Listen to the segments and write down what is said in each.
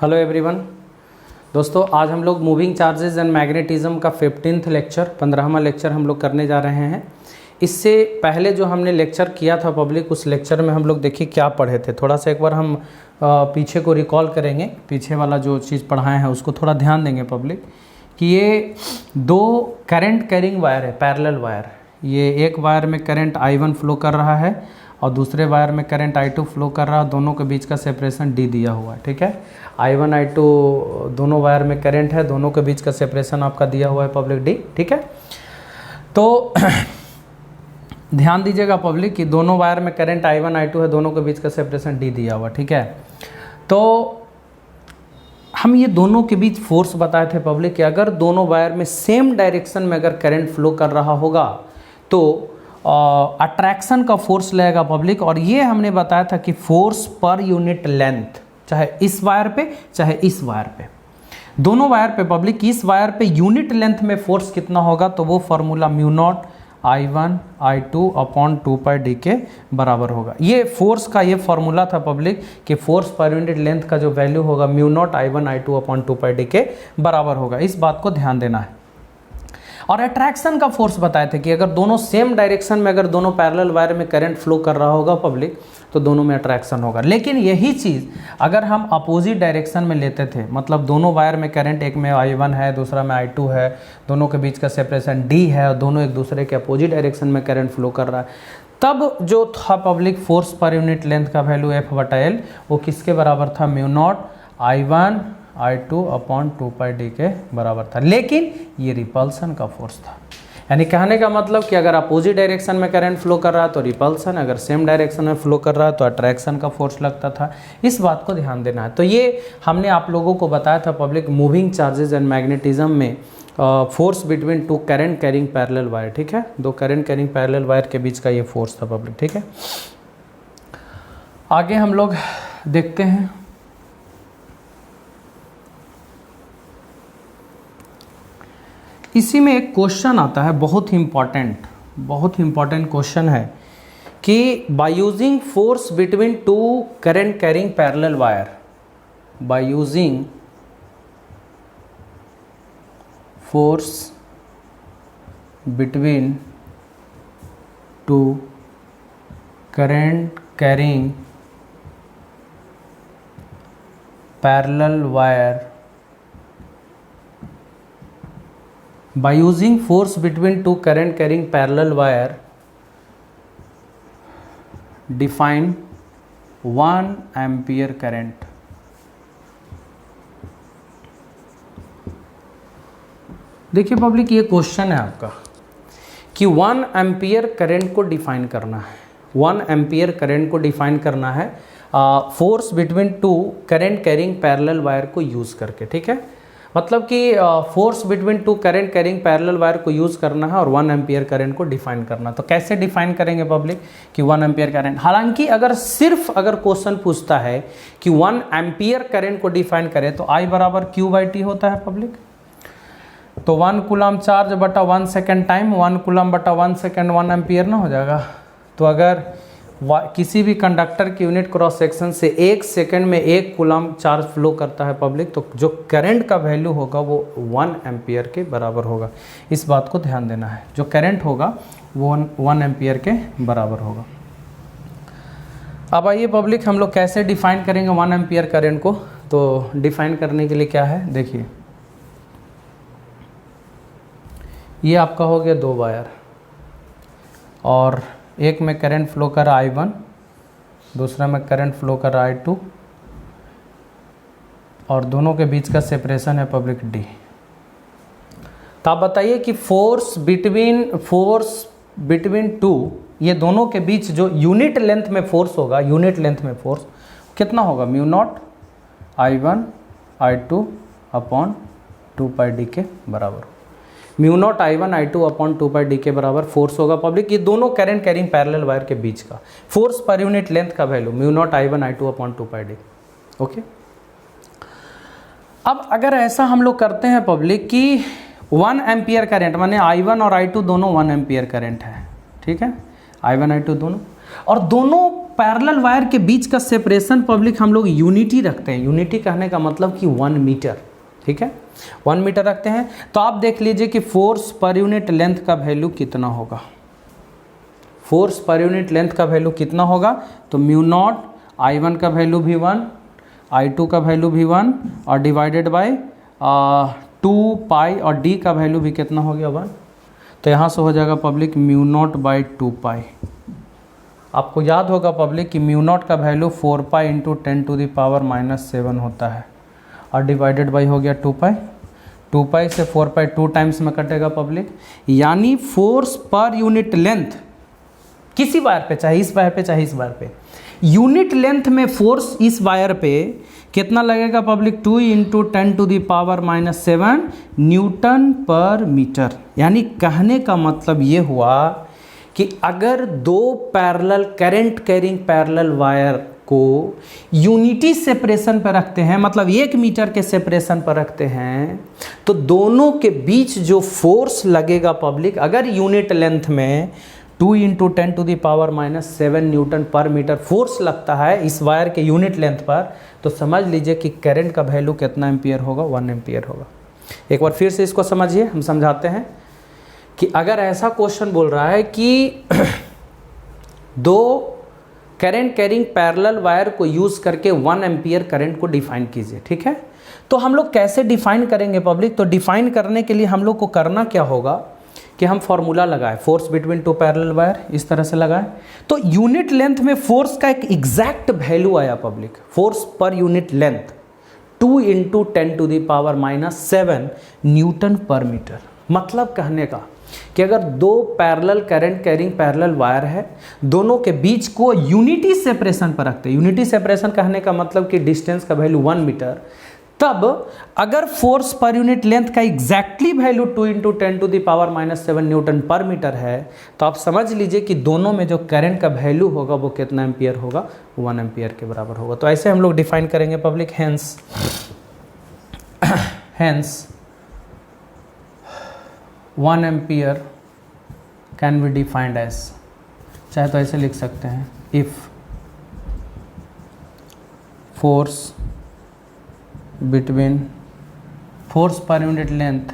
Hello everyone. दोस्तों आज हम लोग मूविंग चार्जेस एंड मैग्नेटिज्म का 15th लेक्चर 15वां लेक्चर हम लोग करने जा रहे हैं। इससे पहले जो हमने लेक्चर किया था पब्लिक, उस लेक्चर में हम लोग देखिए क्या पढ़े थे। थोड़ा सा एक बार हम पीछे को रिकॉल करेंगे, पीछे वाला जो चीज़ पढ़ाए हैं उसको थोड़ा ध्यान देंगे पब्लिक कि ये दो करंट कैरिंग वायर है, पैरेलल वायर। ये एक वायर में करंट I1 फ्लो कर रहा है और दूसरे वायर में करंट I2 फ्लो कर रहा है। दोनों के बीच का सेपरेशन D दिया हुआ है, ठीक है। I1 I2 दोनों वायर में करंट है, दोनों के बीच का सेपरेशन आपका दिया हुआ है पब्लिक D, ठीक है। तो ध्यान दीजिएगा पब्लिक कि दोनों वायर में करंट I1 I2 है, दोनों के बीच का सेपरेशन D दिया हुआ, ठीक है। तो हम ये दोनों के बीच फोर्स बताए थे पब्लिक कि अगर दोनों वायर में सेम डायरेक्शन में अगर करंट फ्लो कर रहा होगा तो अट्रैक्शन का फोर्स लगेगा पब्लिक। और ये हमने बताया था कि फोर्स पर यूनिट लेंथ, चाहे इस वायर पे चाहे इस वायर पे, दोनों वायर पे पब्लिक, इस वायर पे यूनिट लेंथ में फोर्स कितना होगा तो वो formula μ0 I1 I2 upon 2πd के बराबर होगा। ये फोर्स का ये फॉर्मूला था पब्लिक कि फोर्स पर यूनिट लेंथ का जो वैल्यू होगा μ0 I1 I2 अपॉन 2πd के बराबर होगा। इस बात को ध्यान देना है। और अट्रैक्शन का फोर्स बताए थे कि अगर दोनों सेम डायरेक्शन में, अगर दोनों पैरेलल वायर में करंट फ्लो कर रहा होगा पब्लिक, तो दोनों में अट्रैक्शन होगा। लेकिन यही चीज़ अगर हम अपोजिट डायरेक्शन में लेते थे, मतलब दोनों वायर में करंट, एक में I1 है दूसरा में I2 है, दोनों के बीच का सेपरेशन D है और दोनों एक दूसरे के अपोजिट डायरेक्शन में करंट फ्लो कर रहा है, तब जो था पब्लिक फोर्स पर यूनिट लेंथ का वैल्यू F/L वो किसके बराबर था? μ0 I1 I2 अपॉन 2πd के बराबर था। लेकिन ये रिपल्सन का फोर्स था। यानी कहने का मतलब कि अगर अपोजिट डायरेक्शन में करंट फ्लो कर रहा है तो रिपल्सन, अगर सेम डायरेक्शन में फ्लो कर रहा है तो अट्रैक्शन का फोर्स लगता था। इस बात को ध्यान देना है। तो ये हमने आप लोगों को बताया था public moving charges and magnetism में force between two current carrying parallel wire, ठीक है। दो करंट कैरिंग पैरेलल वायर के बीच का ये फोर्स था पब्लिक, ठीक है। आगे हम लोग देखते हैं। इसी में एक क्वेश्चन आता है बहुत ही इंपॉर्टेंट क्वेश्चन है कि by using force between two current carrying parallel wire, by using force between two current carrying parallel wire, by using force between two current carrying parallel wire, define 1 ampere current। देखिए public ये question है आपका कि 1 ampere current को define करना है। 1 ampere current को define करना है force between two current carrying parallel wire को यूज़ करके, ठीक है। मतलब कि force between two current carrying parallel wire को यूज़ करना है और 1 एम्पियर करंट को डिफाइन करना। तो कैसे डिफाइन करेंगे पब्लिक कि 1 एम्पियर करंट? हालांकि अगर क्वेश्चन पूछता है कि 1 एम्पियर करंट को डिफाइन करें तो I बराबर Q/T होता है पब्लिक। तो 1 कूलम चार्ज बटा 1 सेकेंड टाइम, 1 कूलम बटा 1 सेकेंड 1 एम्पियर ना हो जाएगा। तो अगर किसी भी कंडक्टर की यूनिट क्रॉस सेक्शन से 1 सेकेंड में 1 कूलम चार्ज फ्लो करता है पब्लिक, तो जो करंट का वैल्यू होगा वो 1 एम्पियर के बराबर होगा। इस बात को ध्यान देना है। जो करंट होगा वो 1 एम्पियर के बराबर होगा। अब आइए पब्लिक हम लोग कैसे डिफाइन करेंगे 1 एम्पियर करंट को। तो डिफाइन करने के लिए क्या है, देखिए ये आपका हो गया 2 वायर और एक में करंट फ्लो कर रहा I1, दूसरा में करंट फ्लो कर रहा I2 और दोनों के बीच का सेपरेशन है पब्लिक D। तो आप बताइए कि फोर्स बिटवीन टू, ये दोनों के बीच जो यूनिट लेंथ में फोर्स होगा, यूनिट लेंथ में फोर्स कितना होगा? μ0 I1 I2 अपॉन 2πd के बराबर। μ0 I1 I2 अपॉन 2πd के बराबर फोर्स होगा पब्लिक। ये दोनों करंट कैरिंग पैरेलल वायर के बीच का फोर्स पर यूनिट लेंथ का value μ0 I1 I2 upon 2πd, okay. अब अगर ऐसा हम लोग करते हैं पब्लिक कि 1 एम्पियर करंट, माने I1 और I2 दोनों 1 एम्पियर करंट है, ठीक है। I1 I2 दोनों, और दोनों पैरेलल वायर के बीच का सेपरेशन पब्लिक हम लोग यूनिटी रखते हैं। यूनिटी कहने का मतलब कि 1 मीटर, ठीक है, 1 मीटर रखते हैं। तो आप देख लीजिए कि फोर्स पर यूनिट लेंथ का वैल्यू कितना होगा। फोर्स पर यूनिट लेंथ का वैल्यू कितना होगा, तो म्यू नॉट I1 का वैल्यू भी 1, I2 का वैल्यू भी 1 और डिवाइडेड बाय 2 पाई और डी का वैल्यू भी कितना हो गया 1। तो यहाँ से हो जाएगा पब्लिक म्यू नॉट बाई 2 पाई। आपको याद होगा पब्लिक कि म्यू नॉट का वैल्यू 4 पाई इंटू 10⁻⁻7 होता है और डिवाइडेड बाई हो गया 2 पाई। 2 पाई से 4 पाई 2 टाइम्स में कटेगा पब्लिक, यानी फोर्स पर यूनिट लेंथ किसी वायर पे, चाहे इस वायर पे चाहे इस वायर पे, यूनिट लेंथ में फोर्स इस वायर पे कितना लगेगा public, 2 into 10⁻⁻7 newton per metre. यानी कहने का मतलब ये हुआ कि अगर दो parallel current carrying parallel wire को यूनिटी सेपरेशन पर रखते हैं, मतलब 1 मीटर के सेपरेशन पर रखते हैं, तो दोनों के बीच जो फोर्स लगेगा पब्लिक, अगर यूनिट लेंथ में 2 into 10⁻⁻7 newton per metre force लगता है इस वायर के यूनिट लेंथ पर, तो समझ लीजिए कि करंट का वैल्यू कितना एम्पियर होगा, 1 एम्पियर होगा। एक बार फिर से इसको समझिए, हम समझाते हैं कि अगर ऐसा क्वेश्चन बोल रहा है कि दो करंट कैरिंग पैरेलल वायर को यूज करके 1 एम्पियर करंट को डिफाइन कीजिए, ठीक है। तो हम लोग कैसे डिफाइन करेंगे पब्लिक, तो डिफाइन करने के लिए हम लोग को करना क्या होगा कि हम फॉर्मूला लगाएं, फोर्स बिटवीन 2 पैरेलल वायर, इस तरह से लगाएं। तो यूनिट लेंथ में फोर्स का एक एग्जैक्ट वैल्यू आया पब्लिक, फोर्स पर unit length 2 into 10⁻⁻7 newton per metre. मतलब कहने का कि अगर दो parallel current carrying parallel wire है, दोनों के बीच को यूनिटी सेपरेशन पर रखते हैं, यूनिटी सेपरेशन कहने का मतलब कि डिस्टेंस का वैल्यू 1 मीटर, तब अगर फोर्स पर यूनिट लेंथ का exactly value 2 into 10⁻⁻7 newton per metre है, तो आप समझ लीजिए कि दोनों में जो करंट का वैल्यू होगा वो कितना एम्पियर होगा, 1 एम्पियर के बराबर होगा। तो ऐसे हम लोग डिफाइन करेंगे public, hence 1 ampere can be defined as, चाहे तो ऐसे लिख सकते हैं, if force between force per unit length,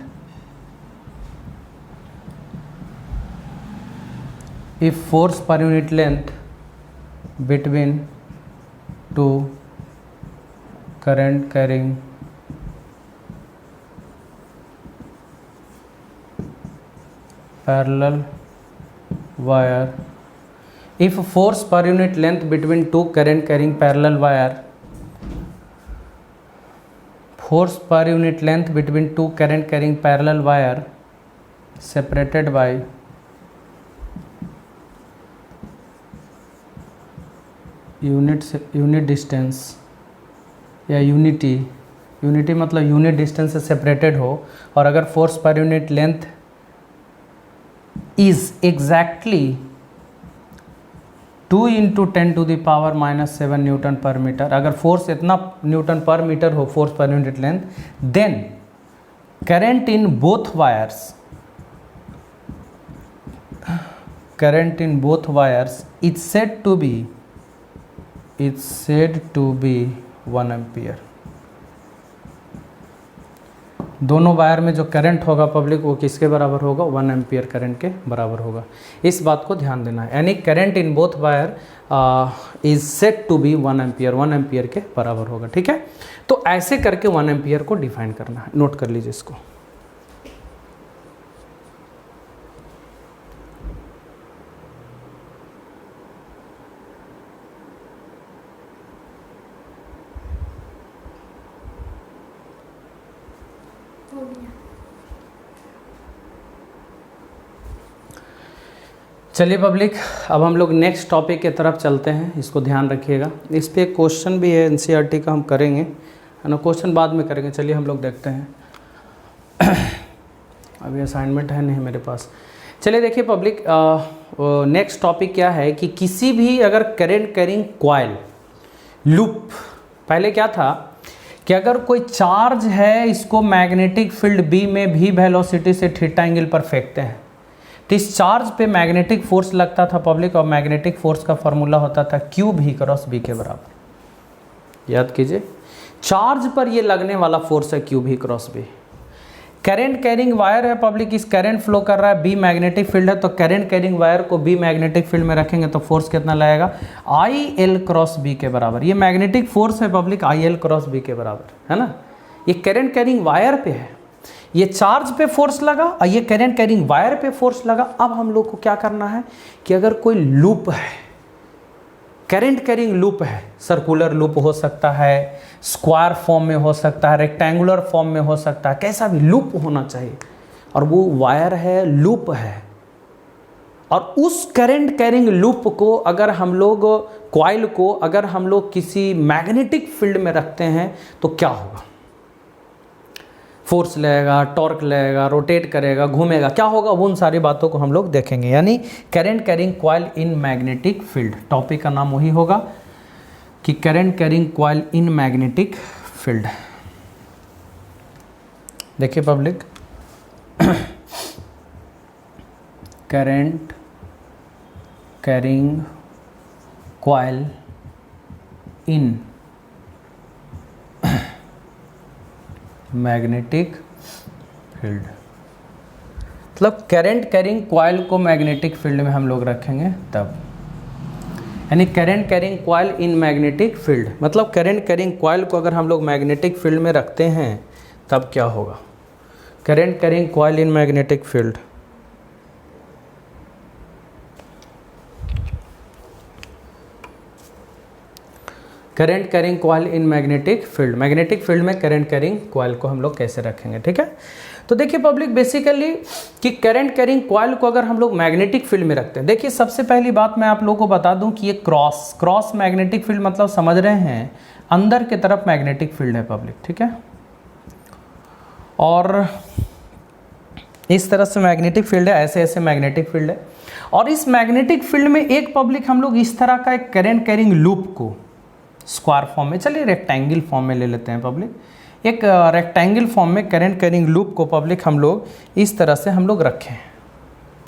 if force per unit length between two current carrying parallel wire, if force per unit length between two current carrying parallel wire, force per unit length between two current carrying parallel wire separated by unit distance या unity मतलब unit distance से separated हो, और अगर force पर unit length is exactly 2 into 10⁻⁻7 newton per metre, अगर force इतना newton per metre हो फोर्स पर unit length, then current in both wires is said to be 1 ampere. दोनों वायर में जो करंट होगा पब्लिक वो किसके बराबर होगा, 1 एम्पियर करंट के बराबर होगा। इस बात को ध्यान देना है, यानी current in both wire is set to be 1 ampere के बराबर होगा, ठीक है। तो ऐसे करके 1 एम्पियर को डिफाइन करना है, नोट कर लीजिए इसको। चलिए पब्लिक, अब हम लोग नेक्स्ट टॉपिक की तरफ चलते हैं, इसको ध्यान रखिएगा। इस पे एक क्वेश्चन भी है एनसीईआरटी का, हम करेंगे, है ना, क्वेश्चन बाद में करेंगे। चलिए हम लोग देखते हैं, अभी असाइनमेंट है नहीं मेरे पास। चलिए देखिए पब्लिक, नेक्स्ट टॉपिक क्या है कि किसी भी अगर करंट कैरिंग कॉइल लूप, पहले क्या था कि अगर कोई चार्ज है, इसको मैग्नेटिक फील्ड बी में भी वेलोसिटी से थीटा एंगल पर फेंकते हैं, तो इस चार्ज पे मैग्नेटिक फोर्स लगता था पब्लिक, और मैग्नेटिक फोर्स का फॉर्मूला होता था क्यू भी क्रॉस बी के बराबर। याद कीजिए, चार्ज पर ये लगने वाला फोर्स है क्यू भी cross B. Current carrying wire है पब्लिक, इस करंट फ्लो कर रहा है, बी मैग्नेटिक फील्ड है, तो करंट कैरिंग वायर को बी मैग्नेटिक फील्ड में रखेंगे तो फोर्स कितना लगेगा, आई एल क्रॉस बी के बराबर। ये मैग्नेटिक फोर्स है public I L cross B के बराबर, है ना। ये करंट कैरिंग वायर पे है, ये चार्ज पे फोर्स लगा और ये करंट कैरिंग वायर पे फोर्स लगा। अब हम लोग को क्या करना है कि अगर कोई लूप है, करंट कैरिंग लूप है, सर्कुलर लूप हो सकता है, स्क्वायर फॉर्म में हो सकता है, रेक्टेंगुलर फॉर्म में हो सकता है, कैसा भी लूप होना चाहिए, और वो वायर है, लूप है, और उस करंट कैरिंग लूप को अगर हम लोग कॉइल को अगर हम लोग किसी मैग्नेटिक फील्ड में रखते हैं तो क्या होगा, फोर्स लगेगा, टॉर्क लगेगा, रोटेट करेगा, घूमेगा, क्या होगा, उन सारी बातों को हम लोग देखेंगे। यानी current carrying coil in magnetic field, topic का नाम वही होगा कि current carrying coil in magnetic field. देखिए public, current carrying coil in magnetic field, मतलब करंट कैरिंग कॉइल को मैग्नेटिक फील्ड में हम लोग रखेंगे तब, यानी current carrying coil in magnetic field, मतलब करंट कैरिंग कॉइल को अगर हम लोग मैग्नेटिक फील्ड में रखते हैं तब क्या होगा, current carrying coil in magnetic field. Current carrying coil in magnetic field, magnetic field में करंट कैरिंग कॉइल को हम लोग कैसे रखेंगे, ठीक है। तो देखिए पब्लिक, बेसिकली कि करंट कैरिंग कॉइल को अगर हम लोग मैग्नेटिक फील्ड में रखते हैं, देखिए सबसे पहली बात मैं आप लोगों को बता दूं कि ये क्रॉस मैग्नेटिक फील्ड, मतलब समझ रहे हैं अंदर की तरफ मैग्नेटिक फील्ड है पब्लिक, ठीक है। और इस तरह से मैग्नेटिक फील्ड है, ऐसे ऐसे मैग्नेटिक फील्ड है, और इस मैग्नेटिक फील्ड में एक पब्लिक हम लोग इस तरह का एक करंट कैरिंग लूप को स्क्वायर फॉर्म में, चलिए रेक्टेंगल फॉर्म में ले लेते हैं पब्लिक, एक रेक्टेंगल फॉर्म में करंट कैरिंग लूप को पब्लिक हम लोग इस तरह से हम लोग रखें,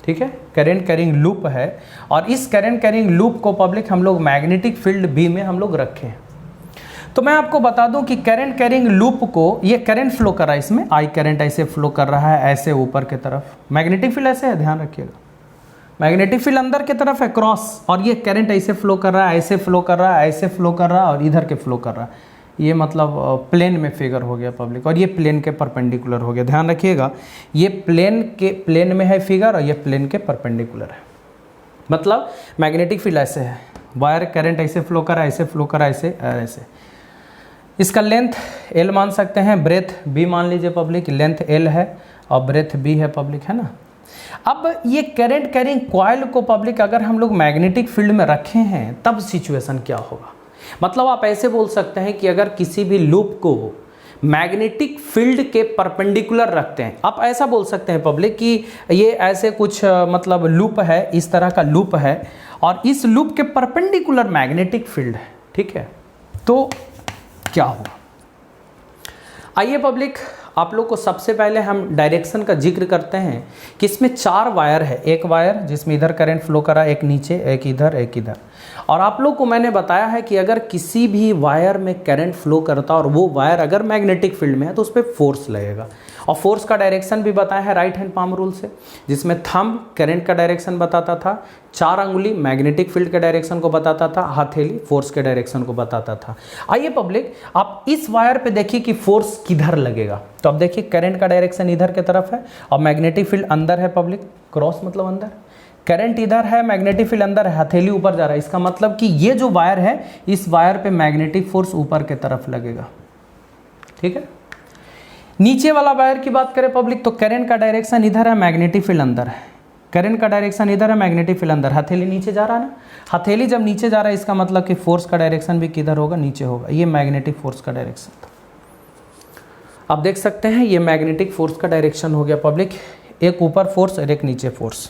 ठीक है। करंट कैरिंग लूप है और इस करंट कैरिंग लूप को पब्लिक हम लोग मैग्नेटिक फील्ड बी में हम लोग रखें। तो मैं आपको बता दूं कि करंट कैरिंग लूप को, ये करंट फ्लो कर रहा है, इसमें आई करंट ऐसे फ्लो कर रहा है, ऐसे ऊपर की तरफ, मैग्नेटिक फील्ड ऐसे है, ध्यान रखिएगा, मैग्नेटिक फील्ड अंदर की तरफ है क्रॉस, और ये करंट ऐसे फ्लो कर रहा है, ऐसे फ्लो कर रहा है, ऐसे फ्लो कर रहा है, और इधर के फ्लो कर रहा है, ये मतलब प्लेन में फिगर हो गया पब्लिक, और ये प्लेन के परपेंडिकुलर हो गया, ध्यान रखिएगा, ये प्लेन में है फिगर और ये प्लेन के परपेंडिकुलर है, मतलब मैग्नेटिक फील्ड ऐसे है, वायर करंट ऐसे फ्लो कर रहा है, ऐसे फ्लो कर रहा है, ऐसे ऐसे, इसका लेंथ L मान सकते हैं, ब्रेथ B मान लीजिए पब्लिक, लेंथ L है और ब्रेथ B है पब्लिक, है ना। अब ये करंट कैरिंग कॉइल को पब्लिक अगर हम लोग मैग्नेटिक फील्ड में रखे हैं तब सिचुएशन क्या होगा, मतलब आप ऐसे बोल सकते हैं कि अगर किसी भी लूप को मैग्नेटिक फील्ड के परपेंडिकुलर रखते हैं, आप ऐसा बोल सकते हैं पब्लिक कि ये ऐसे कुछ मतलब लूप है, इस तरह का लूप है, और इस लूप के परपेंडिकुलर मैग्नेटिक फील्ड है, ठीक है, तो क्या होगा। आइए पब्लिक, आप लोग को सबसे पहले हम डायरेक्शन का जिक्र करते हैं कि इसमें 4 वायर है, एक वायर जिसमें इधर करंट फ्लो करा, एक नीचे, एक इधर, एक इधर, और आप लोग को मैंने बताया है कि अगर किसी भी वायर में करंट फ्लो करता और वो वायर अगर मैग्नेटिक फील्ड में है तो उस पर फोर्स लगेगा, और फोर्स का डायरेक्शन भी बताया है राइट हैंड पाम रूल से, जिसमें थंब करंट का डायरेक्शन बताता था, 4 अंगुली मैग्नेटिक फील्ड के डायरेक्शन को बताता था, हथेली फोर्स के डायरेक्शन को बताता था। आइए पब्लिक, आप इस वायर पे देखिए कि फोर्स किधर लगेगा, तो अब देखिए करंट का डायरेक्शन इधर की तरफ है और मैग्नेटिक फील्ड अंदर है पब्लिक, क्रॉस मतलब अंदर, करंट इधर है, मैग्नेटिक फील्ड अंदर है, हथेली ऊपर जा रहा है, इसका मतलब कि ये जो वायर है इस वायर पे मैग्नेटिक फोर्स ऊपर की तरफ लगेगा, ठीक है। नीचे वाला वायर की बात करें पब्लिक, तो करंट का डायरेक्शन इधर है, मैग्नेटिक फील्ड अंदर है, करंट का डायरेक्शन इधर है, मैग्नेटिक फील्ड अंदर, हथेली नीचे जा रहा है ना, हथेली जब नीचे जा रहा है इसका मतलब कि फोर्स का डायरेक्शन भी किधर होगा, नीचे होगा, ये मैग्नेटिक फोर्स का डायरेक्शन था। आप देख सकते हैं ये मैग्नेटिक फोर्स का डायरेक्शन हो गया पब्लिक, एक ऊपर फोर्स और एक नीचे फोर्स।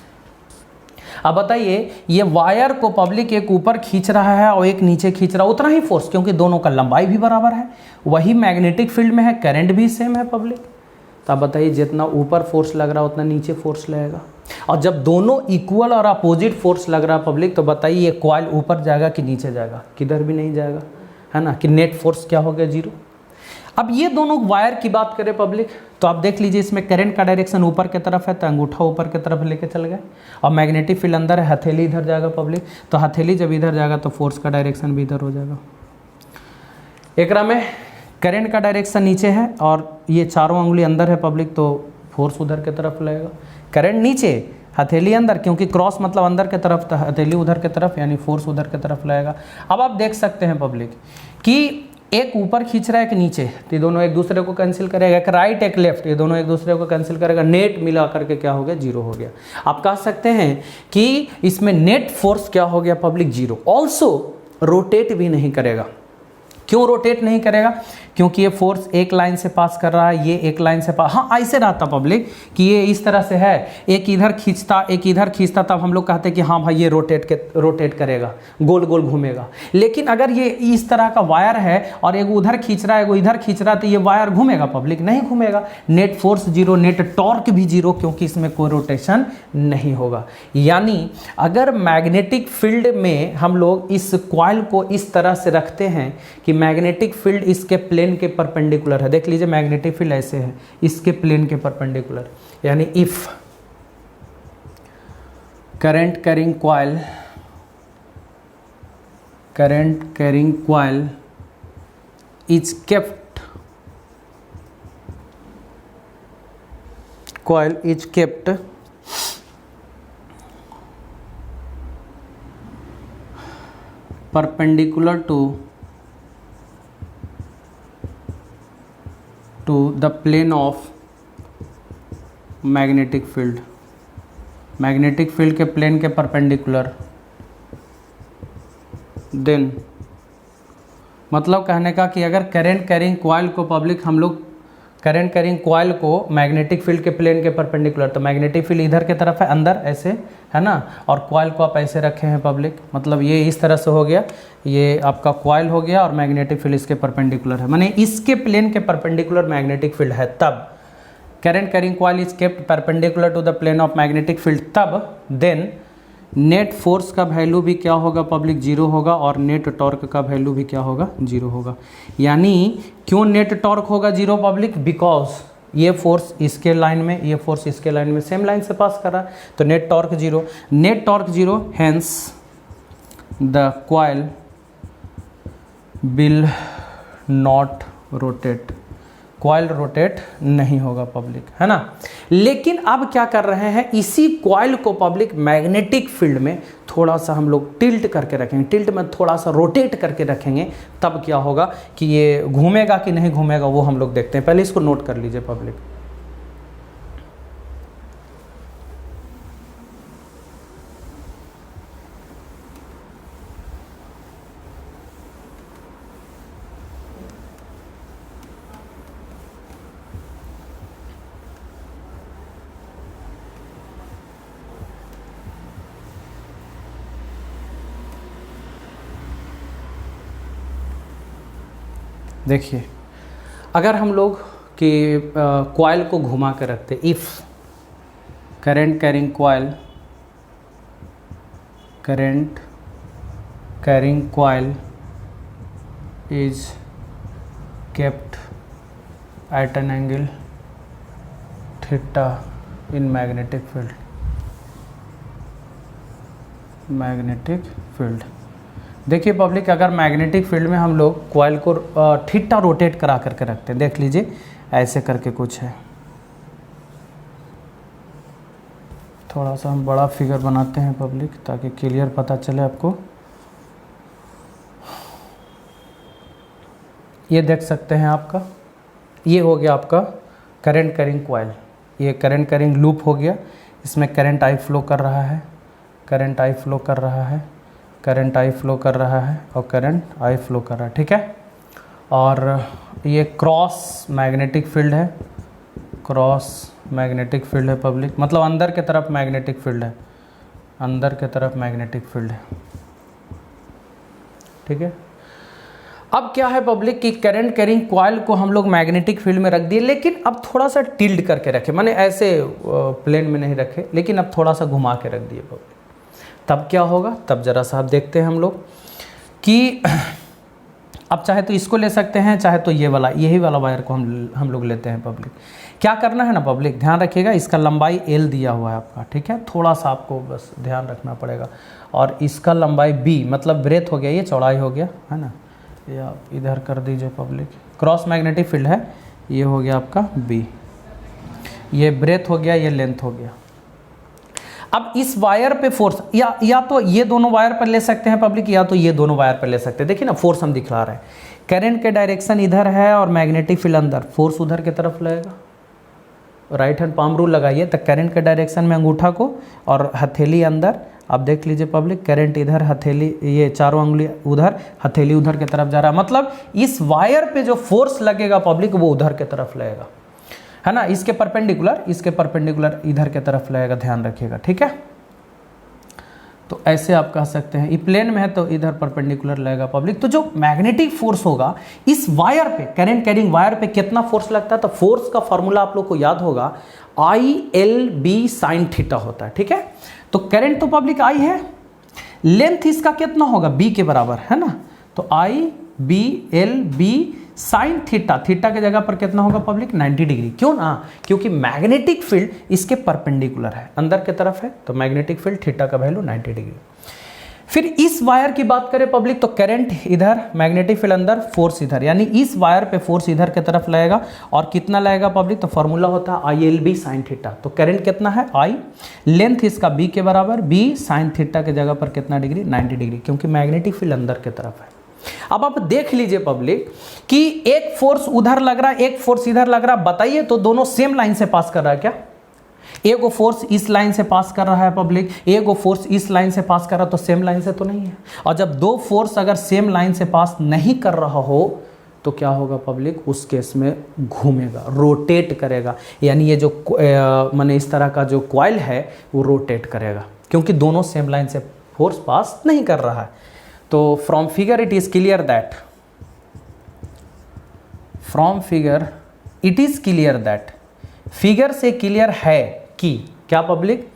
अब बताइए, ये वायर को पब्लिक एक ऊपर खींच रहा है और एक नीचे खींच रहा है, उतना ही फोर्स, क्योंकि दोनों का लंबाई भी बराबर है, वही मैग्नेटिक फील्ड में है, करंट भी सेम है पब्लिक, तो आप बताइए जितना ऊपर फोर्स लग रहा है उतना नीचे फोर्स लगेगा। और जब दोनों इक्वल और अपोजिट फोर्स लग रहा है पब्लिक, तो बताइए ये कॉइल ऊपर जाएगा कि नीचे जाएगा? किधर भी नहीं जाएगा, है ना, कि नेट फोर्स क्या हो गया, जीरो। अब ये दोनों वायर की बात करें पब्लिक, तो आप देख लीजिए इसमें करंट का डायरेक्शन ऊपर की तरफ है, तो अंगूठा ऊपर की तरफ लेके चल गए, और मैग्नेटिक फील्ड अंदर है, हथेली इधर जाएगा पब्लिक, तो हथेली जब इधर जाएगा तो फोर्स का डायरेक्शन भी इधर हो जाएगा। एकरा में करंट का डायरेक्शन नीचे है और ये चारों उंगली अंदर है पब्लिक, तो फोर्स उधर की तरफ लगेगा। करंट नीचे, हथेली अंदर, क्योंकि क्रॉस मतलब अंदर की तरफ, तो हथेली उधर की तरफ, यानी फोर्स उधर की तरफ लगेगा। अब आप देख सकते हैं पब्लिक कि एक ऊपर खींच रहा है कि नीचे, तो ये दोनों एक दूसरे को कैंसिल करेगा, एक राइट एक लेफ्ट, ये दोनों एक दूसरे को कैंसिल करेगा, नेट मिला करके क्या हो गया, जीरो हो गया। आप कह सकते हैं कि इसमें नेट फोर्स क्या हो गया पब्लिक, जीरो। ऑल्सो रोटेट भी नहीं करेगा। क्यों रोटेट नहीं करेगा? क्योंकि ये फोर्स एक लाइन से पास कर रहा है, ये एक लाइन से पास, हाँ ऐसे रहता पब्लिक कि ये इस तरह से है, एक इधर खींचता एक इधर खींचता, तब हम लोग कहते हैं कि हाँ भाई ये रोटेट करेगा, गोल गोल घूमेगा। लेकिन अगर ये इस तरह का वायर है और एक उधर खींच रहा है एक इधर खींच रहा है, तो ये वायर घूमेगा पब्लिक? नहीं घूमेगा। Net force zero, net torque भी जीरो, क्योंकि इसमें कोई रोटेशन नहीं होगा। यानी अगर मैग्नेटिक फील्ड में हम लोग इस कॉइल को इस तरह से रखते हैं कि मैग्नेटिक फील्ड इसके प्लेन के परपेंडिकुलर है, देख लीजिए मैग्नेटिक फील्ड ऐसे है, इसके प्लेन के परपेंडिकुलर, यानी if current carrying coil is kept perpendicular to the plane of magnetic field, magnetic field के प्लेन के परपेंडिकुलर, देन मतलब कहने का कि अगर करंट कैरिंग कॉइल को पब्लिक हम लोग करंट कैरिंग कॉइल को मैग्नेटिक फील्ड के प्लेन के परपेंडिकुलर, तो मैग्नेटिक फील्ड इधर की तरफ है अंदर ऐसे, है ना, और कॉइल को आप ऐसे रखे हैं पब्लिक, मतलब ये इस तरह से हो गया, ये आपका कॉइल हो गया और मैग्नेटिक फील्ड इसके परपेंडिकुलर है, माने इसके प्लेन के परपेंडिकुलर मैग्नेटिक फील्ड है, तब current carrying coil is kept perpendicular to the plane of magnetic field, तब देन नेट फोर्स का वैल्यू भी क्या होगा पब्लिक, जीरो होगा, और नेट टॉर्क का वैल्यू भी क्या होगा, जीरो होगा। यानी क्यों नेट टॉर्क होगा जीरो पब्लिक, बिकॉज ये फोर्स इसके लाइन में, ये फोर्स इसके लाइन में सेम लाइन से पास कर रहा है, तो net torque zero, net torque zero, hence the coil will not rotate, coil rotate नहीं होगा पब्लिक, है ना। लेकिन अब क्या कर रहे हैं, इसी कॉइल को पब्लिक मैग्नेटिक फील्ड में थोड़ा सा हम लोग टिल्ट करके रखेंगे, टिल्ट में थोड़ा सा रोटेट करके रखेंगे, तब क्या होगा कि ये घूमेगा कि नहीं घूमेगा वो हम लोग देखते हैं। पहले इसको नोट कर लीजिए पब्लिक। देखिए अगर हम लोग कि कॉइल को घुमा कर रखते, if current carrying coil is kept at an angle theta in magnetic field, देखिए पब्लिक अगर मैग्नेटिक फील्ड में हम लोग कॉइल को थीटा रोटेट करा करके रखते हैं, देख लीजिए ऐसे करके कुछ है, थोड़ा सा हम बड़ा फिगर बनाते हैं पब्लिक ताकि क्लियर पता चले आपको। ये देख सकते हैं आपका, ये हो गया आपका करंट कैरिंग कॉइल, ये करंट कैरिंग लूप हो गया, इसमें करंट आई फ्लो कर रहा है, करंट आई फ्लो कर रहा है, करंट आई फ्लो कर रहा है और करंट आई फ्लो कर रहा है, ठीक है। और ये क्रॉस मैग्नेटिक फील्ड है, क्रॉस मैग्नेटिक फील्ड है पब्लिक, मतलब अंदर के तरफ मैग्नेटिक फील्ड है, अंदर के तरफ मैग्नेटिक फील्ड है, ठीक है। अब क्या है पब्लिक कि करंट कैरिंग कॉइल को हम लोग मैग्नेटिक फील्ड में रख दिए, लेकिन अब थोड़ा सा टिल्ड करके रखे, माने ऐसे प्लेन में नहीं रखे, लेकिन अब थोड़ा सा घुमा के रख दिए पब्लिक। तब क्या होगा, तब जरा सा आप देखते हैं हम लोग कि अब चाहे तो इसको ले सकते हैं, चाहे तो ये वाला, यही वाला वायर को हम लोग लेते हैं पब्लिक। क्या करना है ना पब्लिक, ध्यान रखिएगा, इसका लंबाई L दिया हुआ है आपका, ठीक है, थोड़ा सा आपको बस ध्यान रखना पड़ेगा। और इसका लंबाई B, मतलब ब्रेथ हो गया, ये चौड़ाई हो गया, है ना, ये आप इधर कर दीजिए पब्लिक। क्रॉस मैग्नेटिक फील्ड है, ये हो गया आपका B, ये ब्रेथ हो गया, ये लेंथ हो गया। अब इस वायर पे फोर्स या तो ये दोनों वायर पर ले सकते हैं पब्लिक, या तो ये दोनों वायर पर ले सकते हैं। देखिए ना, फोर्स हम दिखला रहे हैं, करंट के डायरेक्शन इधर है और मैग्नेटिक फील्ड अंदर, फोर्स उधर की तरफ लगेगा। राइट हैंड पाम रूल लगाइए, तो करंट के डायरेक्शन में अंगूठा को और हथेली अंदर, आप देख लीजिए पब्लिक, करंट इधर, हथेली, ये चारों उंगली उधर, हथेली उधर की तरफ जा रहा है, मतलब इस वायर पे जो फोर्स लगेगा पब्लिक वो उधर की तरफ लगेगा, है ना, इसके परपेंडिकुलर इधर के तरफ लगेगा, ध्यान रखिएगा, ठीक है। तो ऐसे आप कह सकते हैं, ये प्लेन में है तो इधर परपेंडिकुलर लगेगा पब्लिक। तो जो मैग्नेटिक फोर्स होगा इस वायर पे, करंट कैरिंग वायर पे कितना फोर्स लगता है, तो फोर्स का फॉर्मूला आप लोग को याद होगा, ILB sin थीटा होता है, ठीक है। तो करंट तो पब्लिक I है, लेंथ इसका कितना होगा, B के बराबर, है ना, तो IBLB साइन थीटा, थीटा के जगह पर कितना होगा पब्लिक, 90 डिग्री। क्यों ना, क्योंकि मैग्नेटिक फील्ड इसके परपेंडिकुलर है, अंदर की तरफ है, तो मैग्नेटिक फील्ड थीटा का वैल्यू 90 डिग्री। फिर इस वायर की बात करें पब्लिक, तो करंट इधर, मैग्नेटिक फील्ड अंदर, फोर्स इधर, यानी इस वायर पे फोर्स इधर की तरफ लगेगा, और कितना लगेगा पब्लिक, तो फॉर्मूला होता है ILB साइन थीटा। तो करंट कितना है I, लेंथ इसका B के बराबर, B साइन थीटा के जगह पर कितना डिग्री, 90 डिग्री, क्योंकि मैग्नेटिक फील्ड अंदर की तरफ है। अब आप देख लीजिए पब्लिक कि एक फोर्स उधर लग रहा है, एक फोर्स इधर लग रहा है, बताइए तो दोनों सेम लाइन से पास कर रहा है क्या? एक वो फोर्स इस लाइन से पास कर रहा है पब्लिक, एक वो फोर्स इस लाइन से पास कर रहा है, तो सेम लाइन से तो नहीं है। और जब दो फोर्स अगर सेम लाइन से पास नहीं कर रहा हो तो क्या होगा पब्लिक, उस केस में घूमेगा, रोटेट करेगा, यानी ये जो माने इस तरह का जो कॉइल है वो रोटेट करेगा, क्योंकि दोनों सेम लाइन से फोर्स पास नहीं कर रहा है। तो from figure it is clear that, from figure it is clear that, figure से क्लियर है कि क्या पब्लिक,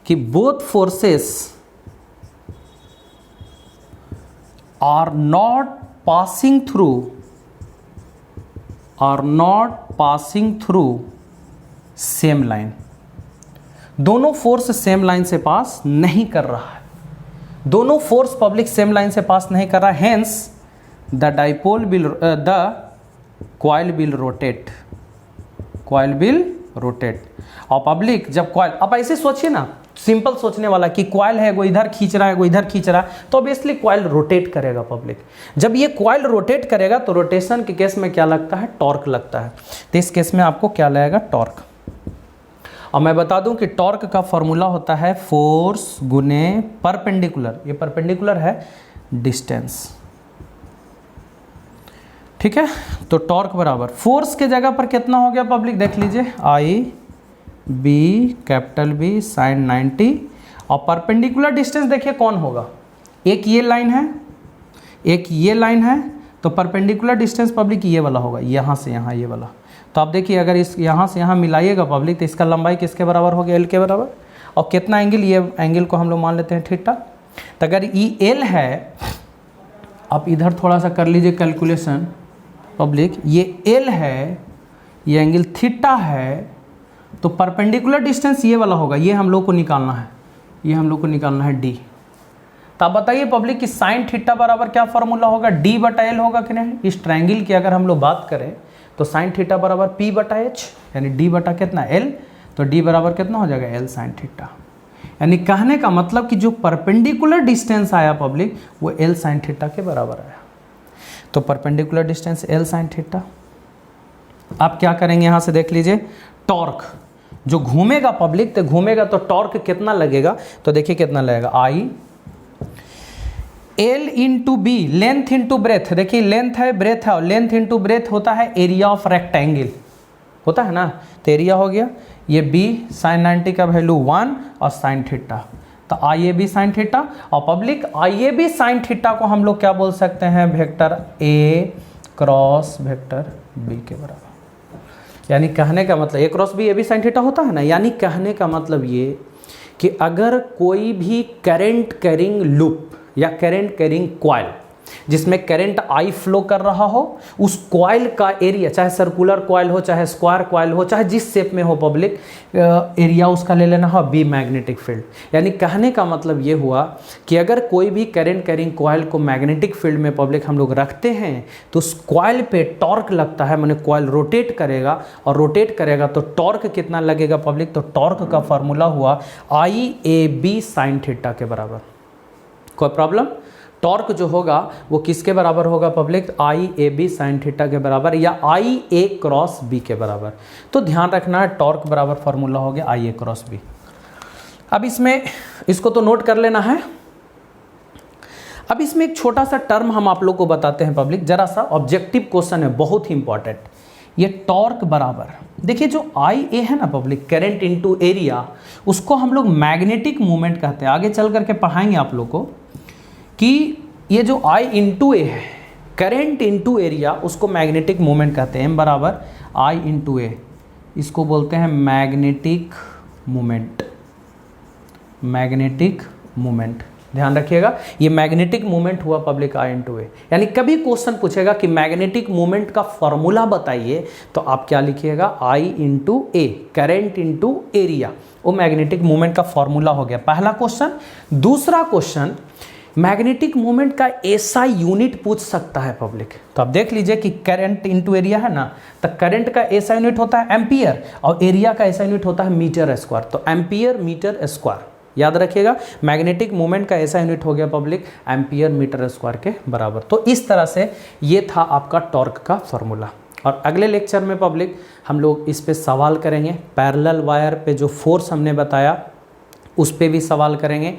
कि both forces are not passing through same line. दोनों फोर्स सेम लाइन से पास नहीं कर रहा है, दोनों फोर्स पब्लिक सेम लाइन से पास नहीं कर रहा है, hence the coil will rotate. और पब्लिक जब कॉइल, अब ऐसे सोचिए ना, सिंपल सोचने वाला कि कॉइल है, वो इधर खींच रहा है, वो इधर खींच रहा है, तो ऑब्वियसली कॉइल रोटेट करेगा पब्लिक। जब ये कॉइल रोटेट करेगा तो रोटेशन के केस में क्या लगता है, टॉर्क लगता है। तो इस केस में आपको क्या लगेगा, टॉर्क। और मैं बता दूं कि टॉर्क का फॉर्मूला होता है फोर्स गुने परपेंडिकुलर, ये परपेंडिकुलर है, डिस्टेंस, ठीक है। तो टॉर्क बराबर फोर्स के जगह पर कितना हो गया पब्लिक, देख लीजिए, IB कैपिटल B साइन 90, और परपेंडिकुलर डिस्टेंस देखिए कौन होगा, एक ये लाइन है, एक ये लाइन है, तो परपेंडिकुलर डिस्टेंस पब्लिक ये वाला होगा, यहाँ से यहाँ ये वाला। तो आप देखिए अगर इस यहाँ से यहाँ मिलाइएगा पब्लिक, तो इसका लंबाई किसके बराबर हो गया, L के बराबर। और कितना एंगल, ये एंगल को हम लोग मान लेते हैं थीटा। तो अगर ये L है, आप इधर थोड़ा सा कर लीजिए कैलकुलेशन पब्लिक, ये L है, ये एंगल थीटा है, तो परपेंडिकुलर डिस्टेंस ये वाला होगा, ये हम लोग को निकालना है, ये हम लोग को निकालना है D। तो आप बताइए पब्लिक कि साइन थीटा बराबर क्या फॉर्मूला होगा, D/L होगा कि नहीं। इस ट्रायंगल की अगर हम लोग बात करें तो साइन थीटा बराबर P/H, यानी D बटा कितना L, तो D बराबर कितना हो जाएगा, L साइन थीटा। यानी कहने का मतलब कि जो परपेंडिकुलर डिस्टेंस आया पब्लिक वो L साइन थीटा के बराबर आया। तो perpendicular distance L sine theta. आप क्या करेंगे, यहाँ से देख लीजिए, टॉर्क जो घूमेगा पब्लिक, तो घूमेगा तो टॉर्क कितना लगेगा, तो देखिए कितना लगेगा, L into B, length into breadth. देखिए लेंथ है, ब्रेथ है, और लेंथ इंटू ब्रेथ होता है एरिया ऑफ रेक्टेंगल, होता है ना। तो एरिया हो गया ये B साइन 90 का वैल्यू 1 और साइन थीटा, तो I A B sine theta, और public I A B sine theta को हम लोग क्या बोल सकते हैं, vector A cross vector B के बराबर। यानी कहने का मतलब A cross B A B sine theta होता है ना, यानी कहने का मतलब ये कि अगर कोई भी करंट कैरिंग लूप या करंट कैरिंग कॉइल जिसमें करंट आई फ्लो कर रहा हो, उस कॉइल का एरिया, चाहे सर्कुलर कॉइल हो, चाहे स्क्वायर कॉइल हो, चाहे जिस शेप में हो पब्लिक, एरिया उसका ले लेना हो बी मैग्नेटिक फील्ड। यानी कहने का मतलब ये हुआ कि अगर कोई भी करंट कैरिंग कॉइल को मैग्नेटिक फील्ड में पब्लिक हम लोग रखते हैं तो उस कॉइल पे टॉर्क लगता है, माने कॉइल रोटेट करेगा, और रोटेट करेगा तो टॉर्क कितना लगेगा पब्लिक, तो टॉर्क का फॉर्मूला हुआ आई ए बी साइन थीटा के बराबर। कोई प्रॉब्लम? टॉर्क जो होगा वो किसके बराबर होगा public, I A B sine theta के बराबर, या आई ए क्रॉस बी के बराबर। तो ध्यान रखना है टॉर्क बराबर फॉर्मूला हो गया आई ए क्रॉस बी। अब इसमें इसको तो नोट कर लेना है। अब इसमें एक छोटा सा टर्म हम आप लोग को बताते हैं पब्लिक, जरा सा ऑब्जेक्टिव क्वेश्चन है, बहुत ही इंपॉर्टेंट। ये टॉर्क बराबर, देखिए जो आई ए है ना पब्लिक, करंट इनटू एरिया, उसको हम लोग मैग्नेटिक मूवमेंट कहते हैं। आगे चल करके पढ़ाएंगे आप लोग को कि ये जो I इंटू ए है, करंट इंटू एरिया, उसको मैग्नेटिक मोमेंट कहते हैं। M बराबर I इंटू ए, इसको बोलते हैं मैग्नेटिक मोमेंट। मैग्नेटिक मोमेंट, ध्यान रखिएगा, ये मैग्नेटिक मोमेंट हुआ पब्लिक I इंटू ए। यानी कभी क्वेश्चन पूछेगा कि मैग्नेटिक मोमेंट का फॉर्मूला बताइए, तो आप क्या लिखिएगा, I into A, current into area, वो मैग्नेटिक मोमेंट का फॉर्मूला हो गया पहला क्वेश्चन। दूसरा क्वेश्चन, मैग्नेटिक मोमेंट का एसआई यूनिट पूछ सकता है पब्लिक। तो आप देख लीजिए कि करंट इनटू एरिया है ना, तो करंट का एसआई यूनिट होता है एम्पियर, और एरिया का एसआई यूनिट होता है मीटर स्क्वायर। तो एम्पियर मीटर स्क्वायर, याद रखिएगा, मैग्नेटिक मोमेंट का एसआई यूनिट हो गया पब्लिक एम्पियर मीटर स्क्वायर के बराबर। तो इस तरह से ये था आपका टॉर्क का फॉर्मूला। और अगले लेक्चर में पब्लिक हम लोग इस पे सवाल करेंगे, पैरेलल वायर पे जो फोर्स हमने बताया उस पे भी सवाल करेंगे,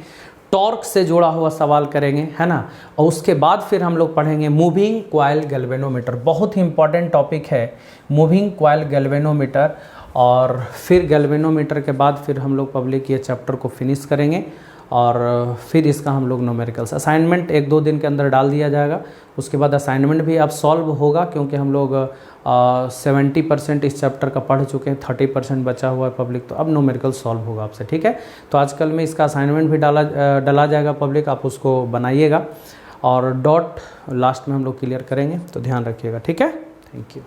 टॉर्क से जुड़ा हुआ सवाल करेंगे, है ना। और उसके बाद फिर हम लोग पढ़ेंगे मूविंग कॉइल गैल्वेनोमीटर, बहुत ही इंपॉर्टेंट टॉपिक है मूविंग कॉइल गैल्वेनोमीटर। और फिर गैल्वेनोमीटर के बाद फिर हम लोग पब्लिक ये चैप्टर को फिनिश करेंगे, और फिर इसका हम लोग न्यूमेरिकल्स असाइनमेंट 1-2 दिन के अंदर डाल दिया जाएगा। उसके बाद असाइनमेंट भी अब सॉल्व होगा, क्योंकि हम लोग 70% इस चैप्टर का पढ़ चुके हैं, 30% बचा हुआ है पब्लिक। तो अब न्यूमेरिकल सॉल्व होगा आपसे, ठीक है। तो आजकल में इसका असाइनमेंट भी डाला जाएगा पब्लिक, आप उसको बनाइएगा, और डॉट लास्ट में हम लोग क्लियर करेंगे। तो ध्यान रखिएगा, ठीक है। Thank you.